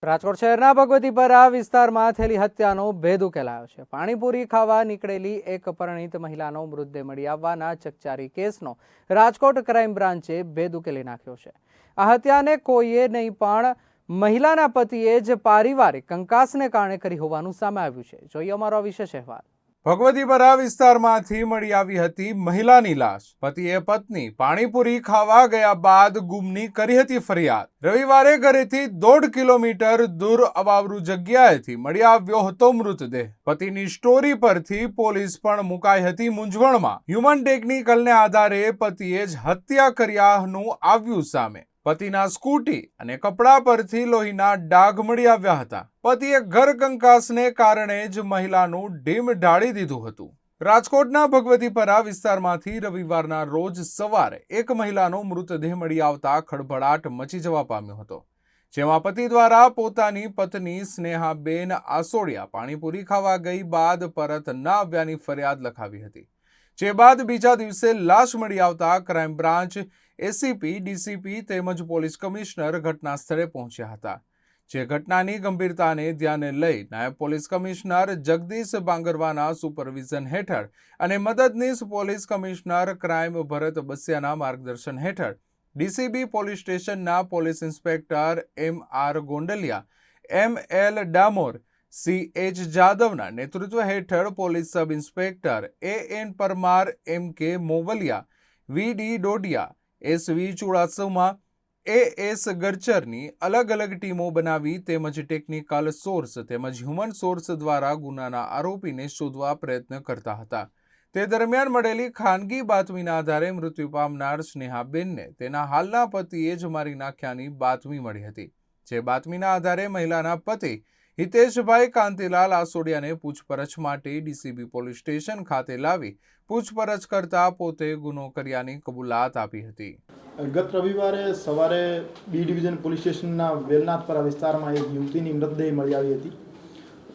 રાજકોટ શહેરના ભગવતીપરા વિસ્તારમાં થયેલી હત્યાનો ભેદ ઉકેલાયો છે। પાણીપુરી ખાવા નીકળેલી એક અપરિણીત મહિલાનો મૃતદેહ મળી આવવાના ચકચારી કેસનો રાજકોટ ક્રાઇમ બ્રાન્ચે ભેદ ઉકેલી નાખ્યો છે। આ હત્યાને કોઈએ નહીં પણ મહિલાના પતિએ જ પારિવારિક કંકાસને કારણે કરી હોવાનું સામે આવ્યું છે। જોઈએ અમારો વિશેષ અહેવાલ। ભગવતીપરા વિસ્તારમાંથી મળી આવી હતી મહિલાની લાશ। પતિએ પત્ની પાણીપુરી ખાવા ગયા બાદ ગુમની કરી હતી ફરિયાદ। રવિવારે ઘરેથી 1.5 કિલોમીટર દૂર અવાવરૂ જગ્યાએથી મળી આવ્યો હતો મૃતદેહ। પતિની સ્ટોરી પરથી પોલીસ પણ મુકાઈ હતી મૂંઝવણમાં। હ્યુમન ટેકનિકલને આધારે પતિએ જ હત્યા કર્યાનું આવ્યું સામે। પતિના સ્કૂટી અને કપડા પરથી લોહીના ડાઘ મળી આવ્યા હતા। પતિએ ઘર કંકાસને કારણે જ મહિલાનું ઢીમ ઢાળી દીધું હતું। રાજકોટના ભગવતીપરા વિસ્તારમાંથી રવિવારના રોજ સવારે એક મહિલાનો મૃતદેહ મળી આવતા ખળભળાટ મચી જવા પામ્યો હતો, જેમાં પતિ દ્વારા પોતાની પત્ની સ્નેહાબેન આસોડિયા પાણીપુરી ખાવા ગઈ બાદ પરત ન આવ્યાની ફરિયાદ લખાવી હતી। જે બાદ બીજા દિવસે લાશ મળી આવતા ક્રાઇમ બ્રાન્ચ એસીપી, ડીસીપી તેમજ પોલીસ કમિશનર ઘટના સ્થળે પહોંચ્યા હતા। જે ઘટનાની ગંભીરતાને ધ્યાને લઈ નાયબ પોલીસ કમિશનર જગદીશ બાંગરવાના સુપરવિઝન હેઠળ અને મદદનીશ પોલીસ કમિશનર ક્રાઇમ ભરત બસિયાના માર્ગદર્શન હેઠળ ડીસીબી પોલીસ સ્ટેશનના police inspector M R. Gondaliya, M L. Damor, C H. જાદવના નેતૃત્વ હેઠળ police sub inspector A N. Parmar, M K. Movaliya, V D. Dodiya, S V. Chudasama, A S. ગરચરની અલગ અલગ ટીમો બનાવી તેમજ ટેકનિકલ સોર્સ તેમજ હ્યુમન સોર્સ દ્વારા ગુનાના આરોપીને શોધવા પ્રયત્ન કરતા હતા। તે દરમિયાન મળેલી ખાનગી બાતમીના આધારે મૃત્યુ પામનાર સ્નેહાબેનને તેના હાલના પતિએ જ મારી નાખ્યાની બાતમી મળી હતી। જે બાતમીના આધારે મહિલાના પતિ હિતેશભાઈ કાંતિલાલ આસોડિયાને પૂછપરછ માટે ડીસીબી પોલીસ સ્ટેશન ખાતે લાવી પૂછપરછ કરતા પોતે ગુનો કર્યાની કબૂલાત આપી હતી। ગત રવિવારે સવારે બી ડિવિઝન પોલીસ સ્ટેશનના વેલનાથપરા વિસ્તારમાં એક યુવતીની મૃતદેહ મળી આવી હતી।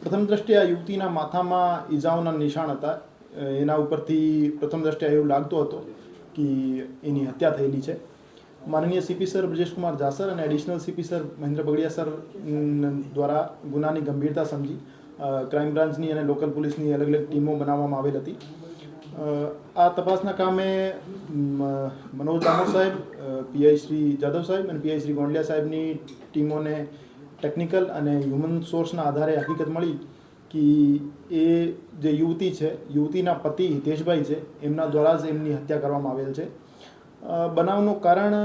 પ્રથમ દ્રષ્ટિએ આ યુવતીના માથામાં ઈજાઓના નિશાન હતા। એના ઉપરથી પ્રથમ દ્રષ્ટિએ એવું લાગતો હતો કે એની હત્યા થયેલી છે। માનનીય સીપી સર બ્રજેશકુમાર જાસર અને additional CP sir Mahendra Bagadiya sir દ્વારા ગુનાની ગંભીરતા સમજી ક્રાઇમ બ્રાન્ચની અને લોકલ પોલીસની અલગ અલગ ટીમો બનાવવામાં આવેલ હતી। આ તપાસના કામે મનોજ ડામોર સાહેબ, પીઆઈ શ્રી જાદવ સાહેબ અને પીઆઈ શ્રી ગોંડલિયા સાહેબની ટીમોને ટેકનિકલ અને હ્યુમન સોર્સના આધારે હકીકત મળી કે એ જે યુવતી છે, યુવતીના પતિ હિતેશભાઈ છે, એમના દ્વારા જ એમની હત્યા કરવામાં આવેલ છે। બનાવનું કારણ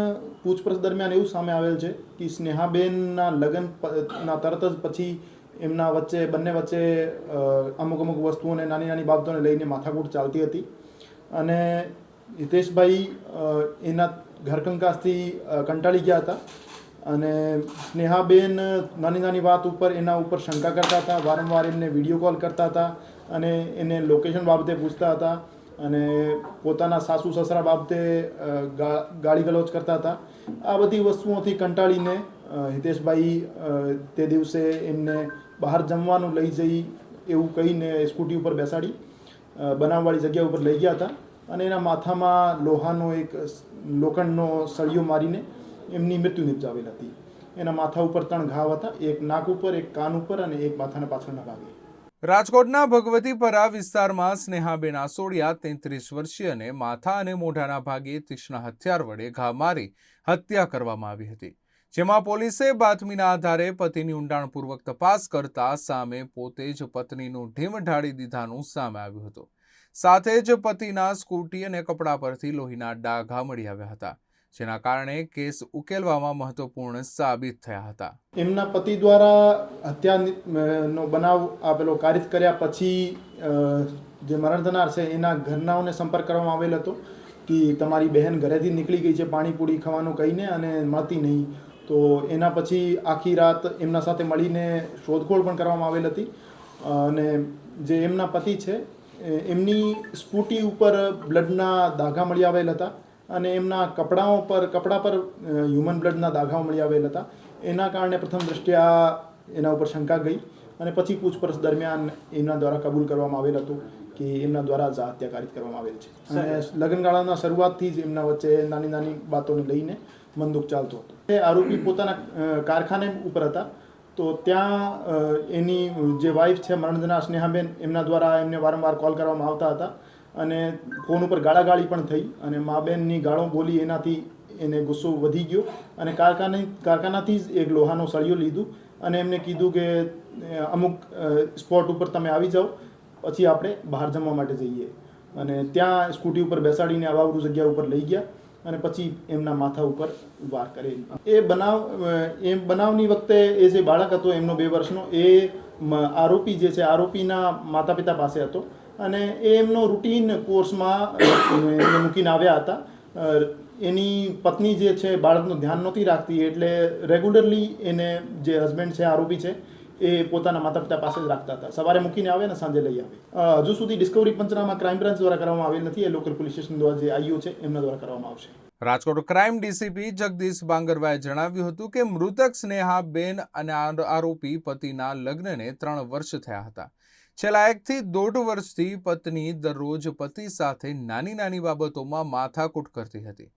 પૂછપરછ દરમિયાન એવું સામે આવેલ છે કે સ્નેહાબેનના લગ્નના તરત જ પછી એમના વચ્ચે બંને વચ્ચે અમુક વસ્તુઓને નાની નાની બાબતોને લઈને માથાકૂટ ચાલતી હતી અને હિતેશભાઈ એના ઘરકંકાસથી કંટાળી ગયા હતા અને સ્નેહાબેન નાની નાની વાત ઉપર એના ઉપર શંકા કરતા હતા। વારંવાર એમને વિડીયો કોલ કરતા હતા અને એને લોકેશન બાબતે પૂછતા હતા અને પોતાના સાસુ સસરા બાબતે ગાળી ગલોચ કરતા હતા। આ બધી વસ્તુઓથી કંટાળીને હિતેશભાઈ તે દિવસે એમને બહાર જમવાનું લઈ જઈ એવું કહીને સ્કૂટી ઉપર બેસાડી બનાવવાળી જગ્યા ઉપર લઈ ગયા હતા અને એના માથામાં લોહાનો એક લોખંડનો સળિયો મારીને એમની મૃત્યુ નિપજાવેલ હતી। એના માથા ઉપર 3 ઘાવ હતા, એક નાક ઉપર, એક કાન ઉપર અને એક માથાના પાછળના ભાગે। રાજકોટના ભગવતીપરા વિસ્તારમાં સ્નેહાબેન આસોડિયા 33 વર્ષીયને માથા અને મોઢાના ભાગે તીક્ષ્ણ હથિયાર વડે ઘા મારી હત્યા કરવામાં આવી હતી। જેમાં પોલીસે બાતમીના આધારે પતિની ઊંડાણપૂર્વક તપાસ કરતા સામે પોતે જ પત્નીનું ઢીમ ઢાળી દીધાનું સામે આવ્યું હતું। સાથે જ પતિના સ્કૂટી અને કપડા પરથી લોહીના ડાઘા મળી આવ્યા હતા, જેના કારણે કેસ ઉકેલવામાં મહત્વપૂર્ણ સાબિત થયા હતા। એમના પતિ દ્વારા હત્યાનો બનાવ આપેલો કારિત કર્યા પછી જે મરણ થનાર છે એના ઘરનાઓને સંપર્ક કરવામાં આવેલ હતો કે તમારી બહેન ઘરેથી નીકળી ગઈ છે પાણીપુરી ખાવાનું કહીને અને મળતી નહીં। તો એના પછી આખી રાત એમના સાથે મળીને શોધખોળ પણ કરવામાં આવેલ હતી અને જે એમના પતિ છે એમની સ્કૂટી ઉપર બ્લડના દાગા મળી આવેલ હતા અને એમના કપડા પર હ્યુમન બ્લડના દાગાઓ મળી આવેલ હતા। એના કારણે પ્રથમ દ્રષ્ટિએ એના ઉપર શંકા ગઈ અને પછી પૂછપરછ દરમિયાન એમના દ્વારા કબૂલ કરવામાં આવેલ હતું કે એમના દ્વારા જ હત્યા કારિત કરવામાં આવેલ છે અને લગ્નગાળાના શરૂઆતથી જ એમના વચ્ચે નાની નાની બાતોને લઈને મનદુખ ચાલતો હતો। આરોપી પોતાના કારખાને ઉપર હતા તો ત્યાં એની જે વાઈફ છે મરણજના સ્નેહાબેન એમના દ્વારા એમને વારંવાર કોલ કરવામાં આવતા હતા અને ફોન ઉપર ગાળાગાળી પણ થઈ અને મા બેનની ગાળો બોલી એનાથી એને ગુસ્સો વધી ગયો અને કારખાનાથી જ એક લોહાનો સળિયો લીધું અને એમને કીધું કે અમુક સ્પોટ ઉપર તમે આવી જાઓ પછી આપણે બહાર જમવા માટે જઈએ અને ત્યાં સ્કૂટી ઉપર બેસાડીને અવાવરૂ જગ્યા ઉપર લઈ ગયા અને પછી એમના માથા ઉપર વાર કરેલ. એ બનાવની વખતે એ જે બાળક હતો એમનો 2 વર્ષનો એ આરોપી જે છે આરોપીના માતા પિતા પાસે હતો અને એ એમનો રૂટીન કોર્સમાં એમને મૂકીને આવ્યા હતા. એની પત્ની જે છે બાળકનું ધ્યાન નહોતી રાખતી એટલે રેગ્યુલરલી એને જે હસબન્ડ છે આરોપી છે એ પોતાના માતા પિતા પાસે જ રાખતા હતા. સવારે મૂકીને આવે ને સાંજે લઈ આવે. હજુ સુધી ડિસ્કવરી પંચનામા ક્રાઇમ બ્રાન્ચ દ્વારા કરવામાં આવેલ નથી. એ લોકલ પોલીસ સ્ટેશન દ્વારા જે આઈઓ છે એમના દ્વારા કરવામાં આવશે. રાજકોટ ક્રાઇમ ડીસીપી જગદીશ બાંગરવાએ જણાવ્યું હતું કે મૃતક સ્નેહાબેન અને આરોપી પતિના લગ્નને 3 વર્ષ થયા હતા. છેલ્લા 1 થી 1.5 વર્ષથી પત્ની દરરોજ પતિ સાથે નાની નાની બાબતોમાં માથાકૂટ કરતી હતી.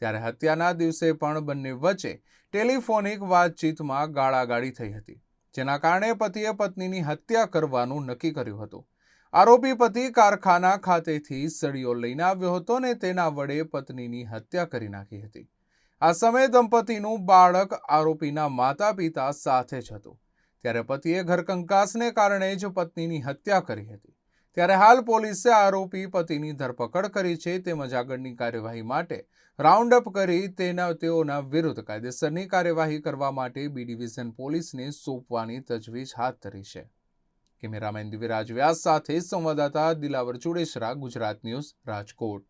ત્યારે હત્યાના દિવસે પણ બંને વચ્ચે ટેલિફોનિક વાતચીતમાં ગાળાગાળી થઈ હતી, જેના કારણે પતિએ પત્નીની હત્યા કરવાનું નક્કી કર્યું હતું. આરોપી પતિ કારખાના ખાતેથી સળિયો લઈને આવ્યો હતો અને તેના વડે પત્નીની હત્યા કરી નાખી હતી. આ સમયે દંપતીનું બાળક આરોપીના માતા પિતા સાથે જ હતું. ત્યારે પતિએ ઘરકંકાસને કારણે જ પત્નીની હત્યા કરી હતી. ત્યારે હાલ પોલીસે આરોપી પતિની ધરપકડ કરી છે, તેમજ આગળની કાર્યવાહી માટે રાઉન્ડ અપ કરી તેઓના વિરુદ્ધ કાયદેસરની કાર્યવાહી કરવા માટે બી ડિવિઝન પોલીસને સોંપવાની તજવીજ હાથ ધરી છે. કેમેરામેન દિવ્યરાજ વ્યાસ સાથે સંવાદદાતા દિલાવર ચુડેસરા, ગુજરાત ન્યૂઝ, રાજકોટ.